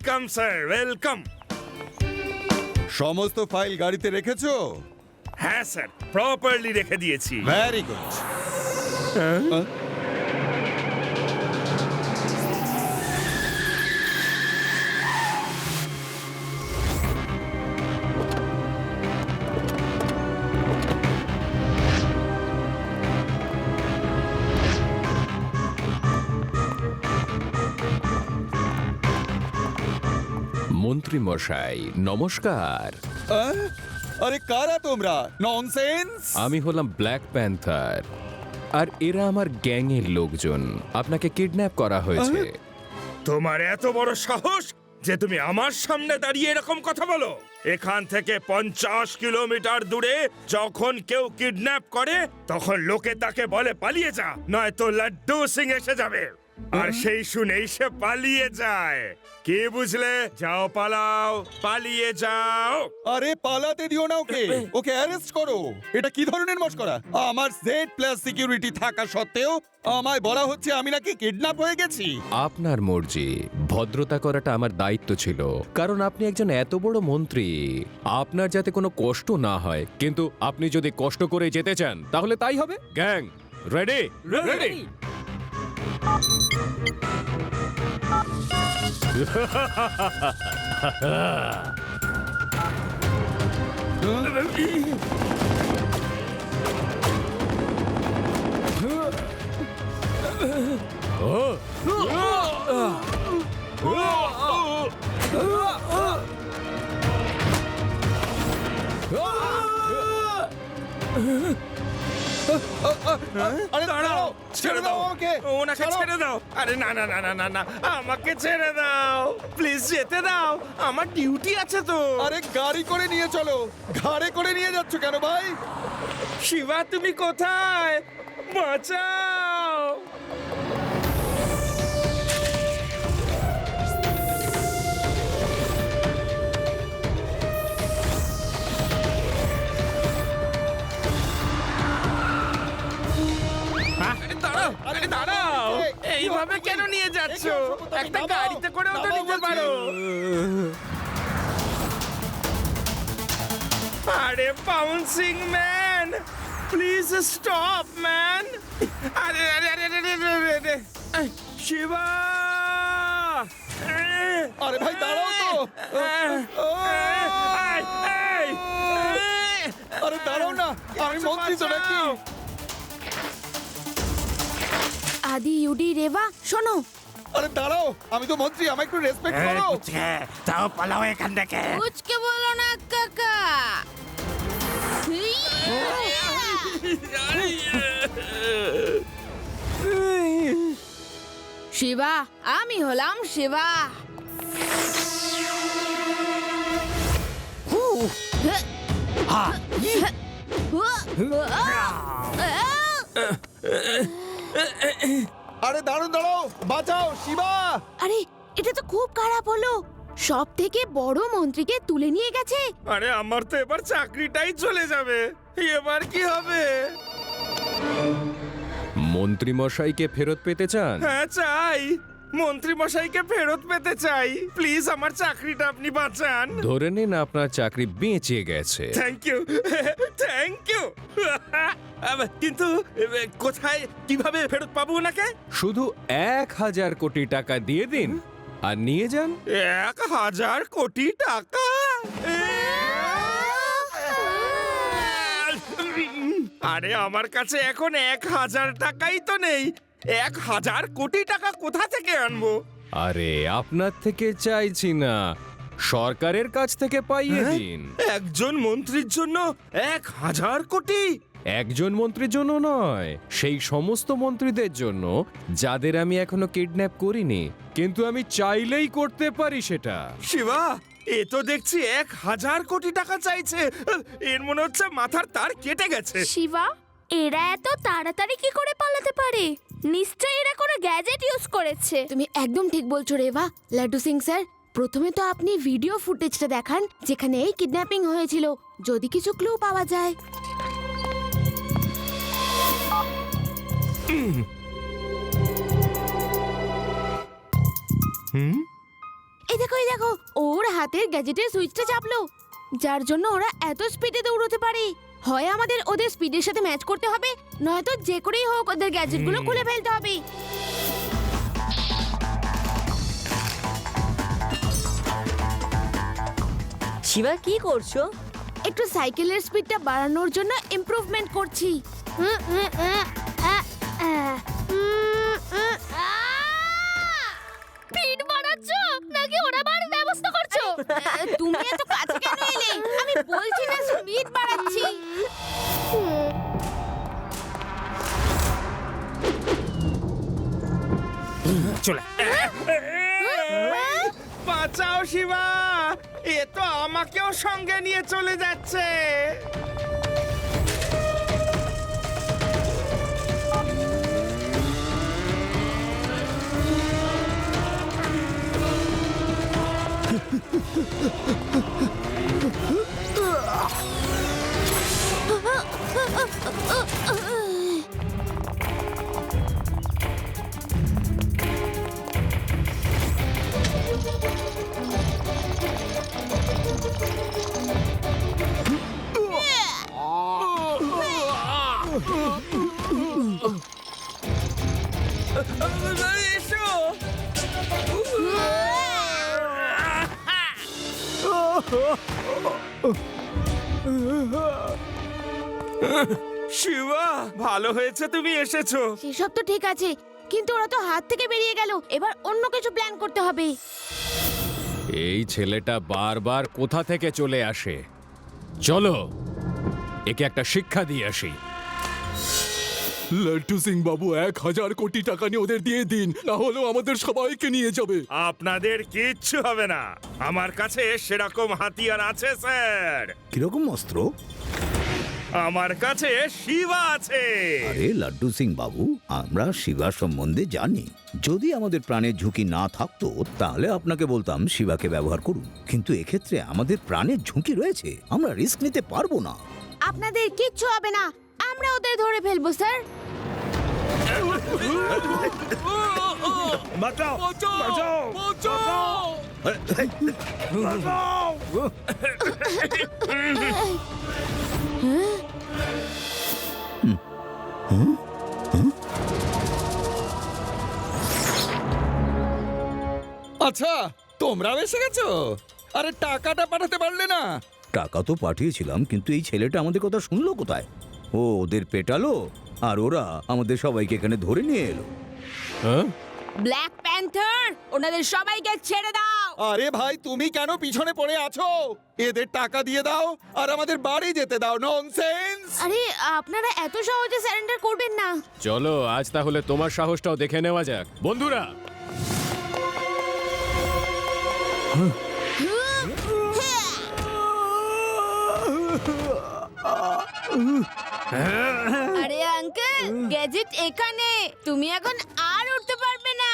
Welcome sir, welcome. সমস্ত file গাড়িতে রেখেছো? হ্যাঁ স্যার, প্রপারলি রেখে দিয়েছি। Very good. মন্ত্রী মশাই নমস্কার। আরে কারা তোমরা? ননসেন্স। আমি হলাম ব্ল্যাক প্যান্থার, আর এরা আমার গ্যাংয়ের লোকজন। আপনাকে কিডন্যাপ করা হয়েছে। তোমার এত বড় সাহস যে তুমি আমার সামনে দাঁড়িয়ে এরকম কথা বলো? এখান থেকে 50 কিলোমিটার দূরে যখন কেউ কিডন্যাপ করে তখন লোকে তাকে বলে পালিয়ে যা, নয়তো লাড্ডু সিং এসে যাবে। আর সেই শুনেই সে পালিয়ে যায়। কি বুঝলে? যাও পালাও, পালিয়ে যাও। আরে পালাতে দিও না ওকে, ওকে অ্যারেস্ট করো। এটা কি ধরনের মশকরা? আমার Z+ সিকিউরিটি থাকা সত্ত্বেও আমায় বলা হচ্ছে আমি নাকি কিডন্যাপ হয়ে গেছি। আপনার মর্জি, ভদ্রতা করাটা আমার দায়িত্ব ছিল, কারণ আপনি একজন এত বড় মন্ত্রী। আপনার যাতে কোনো কষ্ট না হয়, কিন্তু আপনি যদি কষ্ট করে যেতে চান তাহলে তাই হবে। Gang ready? রেডি। আরে দাঁড়াও, ছেড়ে দাও আমাকে। ওনাকে ছেড়ে দাও। আরে না না না না না না, আমাকে ছেড়ে দাও প্লিজ, যেতে দাও, আমার ডিউটি আছে তো। আরে গাড়ি করে নিয়ে চলো, ঘাড়ে করে নিয়ে যাচ্ছ কেন ভাই? শিবা তুমি কোথায়? বাঁচাও। আরে দাঁড়াও, আরে দাঁড়াও, এইভাবে কেন নিয়ে যাচ্ছ? একটা গাড়িতে করেও তো নিতে পারো। আরে bouncing man, please stop man. আরে আরে আরে আরে আরে আরে শিবা। আরে ভাই দাঁড়াও তো। আরে দাঁড়াও না, আমি মন্ত্রী তো নাকি? আদি ইউডি রেবা শোনো। আরে দাঁড়াও, আমি তো মন্ত্রী, আমায় একটু রেসপেক্ট করো। তাও পালাও এখান থেকে। কুচকে বলো না কাকা। শিবা, আমি হলাম শিবা। আরে দাঁড়াও দাঁড়াও, বাঁচাও শিবা। আরে এটা তো খুব খারাপ হলো, সব থেকে বড় মন্ত্রীকে তুলে নিয়ে গেছে। আরে আমার তো এবার চাকরিটাই চলে যাবে, এবার কি হবে? মন্ত্রী মশাইকে ফেরত পেতে চান? হ্যাঁ চাই, মন্ত্রী মশাইকে ফেরত পেতে চাই। প্লিজ আমার চাকরিটা আপনি বাঁচান। ধরে নিন আপনার চাকরি বেঁচে গেছে। Thank you, thank you. কিন্তু কোথায়, কিভাবে ফেরত পাবো ওনাকে? শুধু 1000 কোটি টাকা দিয়ে দিন আর নিয়ে যান। 1000 কোটি টাকা? আরে আমার কাছে এখন 1000 টাকাই তো নেই। 1000 কোটি টাকা কোথা থেকে আনবো? আরে আপনার থেকে চাইছি না, সরকারের কাছ থেকে পাইয়ে দিন। একজন মন্ত্রীর জন্য 1000 কোটি? একজন মন্ত্রীর জন্য নয়, সেই সমস্ত মন্ত্রীদের জন্য যাদের আমি এখনো কিডন্যাপ করিনি, কিন্তু আমি চাইলেই করতে পারি সেটা। শিবা, এ তো দেখছি 1000 কোটি টাকা চাইছে। এর মনে হচ্ছে মাথার তার কেটে গেছে। শিবা, এরা এত তাড়াতাড়ি কি করে পালাতে পারে? নিশ্চয়ই এরা কোনো গ্যাজেট ইউজ করেছে। তুমি একদম ঠিক বলছো রেবা। লাড্ডু সিং স্যার, প্রথমে তো আপনি ভিডিও ফুটেজটা দেখান যেখানে এই কিডন্যাপিং হয়েছিল, যদি কিছু ক্লু পাওয়া যায়। এই দেখো ওর হাতের গ্যাজেটের সুইচটা চাপলো, যার জন্য ওরা এত স্পিডে দৌড়তে পারে। হয় আমাদের ওদের স্পিডের সাথে ম্যাচ করতে হবে, নয়তো যে করেই হোক ওদের গ্যাজেটগুলো খুলে ফেলতে হবে। শিবা কি করছো? একটু সাইকেলের স্পিডটা বাড়ানোর জন্য ইমপ্রুভমেন্ট করছি। স্পিড বাড়াচ্ছো নাকি ওড়াবার ব্যবস্থা করছো? তুমি এত কাছে কেন এলে? আমি বলছি না স্পিড বাড়াচ্ছি। চলে বাঁচাও শিবা, এ তো আমাকেও সঙ্গে নিয়ে চলে যাচ্ছে। এসো। শিবা, ভালো হয়েছে তুমি এসেছো। সেসব তো ঠিক আছে, কিন্তু ওরা তো হাত থেকে বেরিয়ে গেল। এবার অন্য কিছু প্ল্যান করতে হবে। এই ছেলেটা বারবার কোথা থেকে চলে আসে। চলো একে একটা শিক্ষা দিয়ে আসি। লাড্ডু সিং বাবু 1,000 কোটি টাকা নিয়ে ওদের দিয়ে দিন, না হলেও আমাদের সবাইকে নিয়ে যাবে। আপনাদের কিচ্ছু হবে না, আমার কাছে সেরকম হাতিয়ার আছে স্যার। কিরকম অস্ত্র? আমার কাছে শিবা আছে। আরে লাড্ডু সিং বাবু, আমরা শিবা সম্বন্ধে জানি। যদি আমাদের প্রাণের ঝুঁকি না থাকতো তাহলে আপনাকে বলতাম শিবাকে ব্যবহার করুন, কিন্তু এক্ষেত্রে আমাদের প্রাণের ঝুঁকি রয়েছে, আমরা রিস্ক নিতে পারবো না। আপনাদের কিচ্ছু হবে না, আমরা ওদের ধরে ফেলবো স্যার। বাঁচাও, বাঁচাও, বাঁচাও। আচ্ছা, তোমরাও এসে গেছো? আরে টাকাটা পাঠাতে পারলে না? টাকা তো পাঠিয়েছিলাম, কিন্তু এই ছেলেটা আমাদের কথা শুনলো কোথায়? ও ওদের পেটালো আর ওরা আমাদের সবাইকে এখানে ধরে নিয়ে এলো। হ্যাঁ? ব্ল্যাক প্যান্থার, ওনাদের সবাইকে ছেড়ে দাও। আরে ভাই, তুমি কেন পিছনে পড়ে আছো? এদের টাকা দিয়ে দাও আর আমাদের বাড়ি যেতে দাও। ননসেন্স! আরে আপনারা এত সহজে সারেন্ডার করবেন না। চলো আজ তাহলে তোমার সাহসটাও দেখে নেওয়া যাক বন্ধুরা। আরে আঙ্কেল, গ্যাজেট এখানে, তুমি এখন আর উঠতে পারবে না।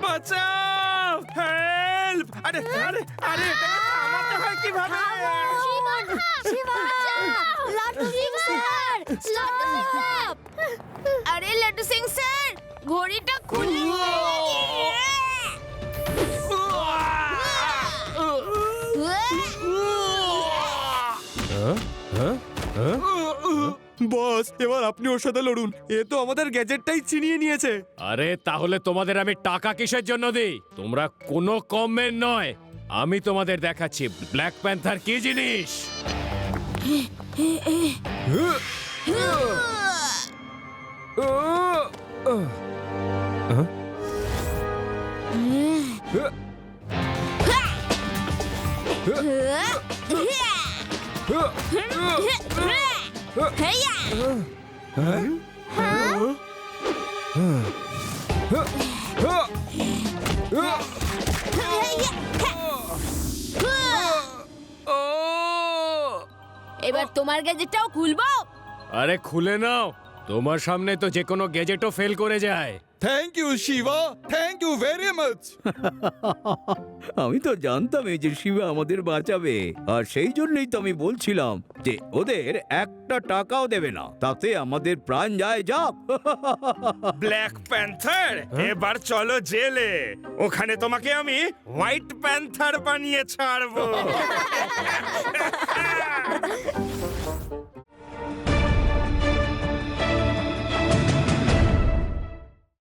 বাঁচাও, হেল্প! আরে আরে আরে, এটাকে থামাতে হয় কিভাবে? আরে লাড্ডু সিং স্যার, ঘড়িটা খুলুন। বস, এবার আপনি ওর সাথে লড়ুন, এ তো আমাদের গ্যাজেটটাই ছিনিয়ে নিয়েছে। আরে তাহলে তোমাদের আমি টাকা কিসের জন্য দিই? তোমরা কোনো কমের নয়, আমি তোমাদের দেখাচ্ছি ব্ল্যাক প্যান্থার কি জিনিস। এবার তোমার গ্যাজেটটাও খুলবো। আরে খুলে নাও, তোমার সামনে তো যে কোনো গ্যাজেটও ফেল করে যায়। Thank you Shiva, thank you very much. আমি তো জানতাম এই যে শিবা আমাদের বাঁচাবে, আর সেই জন্যই তো আমি বলছিলাম যে ওদের একটা টাকাও দেবে না, তাতে আমাদের প্রাণ যায় যাক। ব্ল্যাক প্যান্থার, এবার চলো জেলে, ওখানে তোমাকে আমি হোয়াইট প্যান্থার বানিয়ে ছাড়বো।